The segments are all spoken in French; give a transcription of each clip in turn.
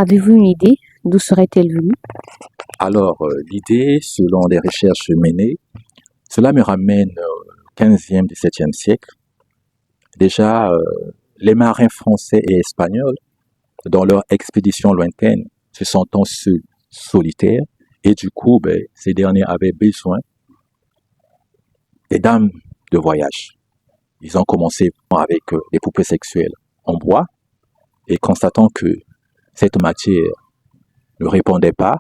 Avez-vous une idée d'où serait-elle venue? Alors, l'idée, selon les recherches menées, cela me ramène au 15e, 17e siècle. Déjà, les marins français et espagnols, dans leur expédition lointaine, se sentant seuls, solitaires, et du coup, ces derniers avaient besoin des dames de voyage. Ils ont commencé avec des poupées sexuelles en bois, et constatant que cette matière ne répondait pas,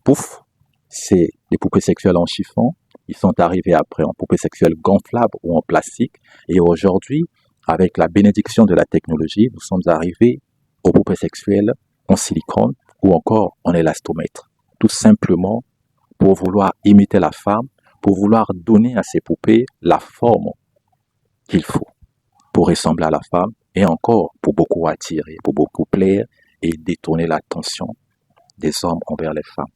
pouf, c'est des poupées sexuelles en chiffon. Ils sont arrivés après en poupées sexuelles gonflables ou en plastique. Et aujourd'hui, avec la bénédiction de la technologie, nous sommes arrivés aux poupées sexuelles en silicone ou encore en élastomètre. Tout simplement pour vouloir imiter la femme, pour vouloir donner à ces poupées la forme qu'il faut pour ressembler à la femme et encore pour beaucoup attirer, pour beaucoup plaire et détourner l'attention des hommes envers les femmes.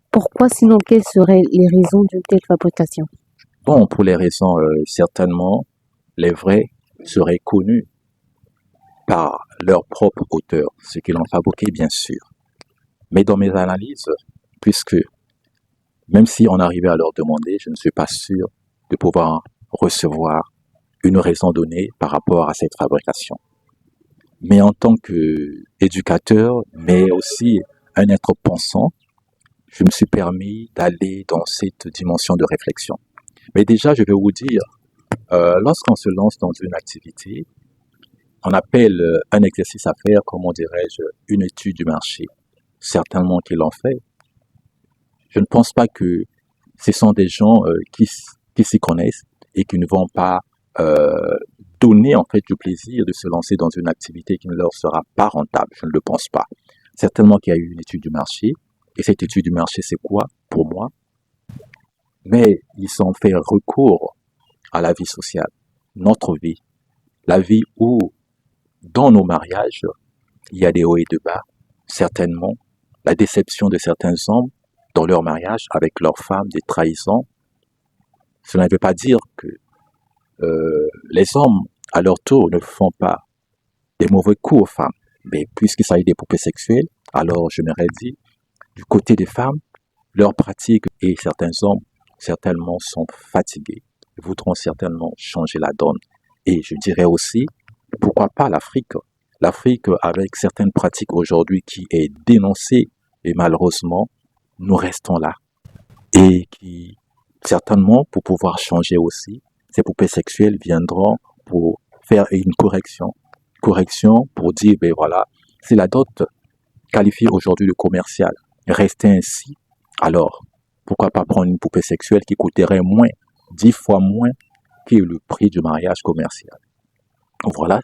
Pourquoi sinon quelles seraient les raisons d'une telle fabrication? Bon, pour les raisons, certainement, les vrais seraient connus par leur propre auteur, ce qu'ils ont fabriqué bien sûr. Mais dans mes analyses, puisque même si on arrivait à leur demander, je ne suis pas sûr de pouvoir recevoir une raison donnée par rapport à cette fabrication. Mais en tant qu'éducateur, mais aussi un être pensant, je me suis permis d'aller dans cette dimension de réflexion. Mais déjà, je vais vous dire, lorsqu'on se lance dans une activité, on appelle un exercice à faire, comment dirais-je, une étude du marché. Certainement qu'ils l'ont fait. Je ne pense pas que ce sont des gens qui s'y connaissent et qui ne vont pas donner en fait du plaisir de se lancer dans une activité qui ne leur sera pas rentable. Je ne le pense pas. Certainement qu'il y a eu une étude du marché. Et cette étude du marché, c'est quoi pour moi? Mais ils ont fait recours à la vie sociale, notre vie, la vie où, dans nos mariages, il y a des hauts et des bas, certainement, la déception de certains hommes dans leur mariage avec leurs femmes, des trahisons. Cela ne veut pas dire que les hommes, à leur tour, ne font pas des mauvais coups aux femmes. Mais puisqu'il s'agit des poupées sexuelles, alors je m'aurais dit, du côté des femmes, leurs pratiques et certains hommes, certainement, sont fatigués. Ils voudront certainement changer la donne. Et je dirais aussi, pourquoi pas l'Afrique? L'Afrique, avec certaines pratiques aujourd'hui qui est dénoncée, et malheureusement, nous restons là. Et qui, certainement, pour pouvoir changer aussi, ces poupées sexuelles viendront pour faire une correction. Correction pour dire, ben voilà, si la dot qualifiée aujourd'hui de commercial restait ainsi, alors pourquoi pas prendre une poupée sexuelle qui coûterait moins, 10 fois moins que le prix du mariage commercial. Voilà,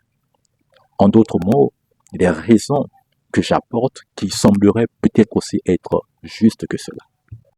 en d'autres mots, des raisons que j'apporte qui sembleraient peut-être aussi être justes que cela.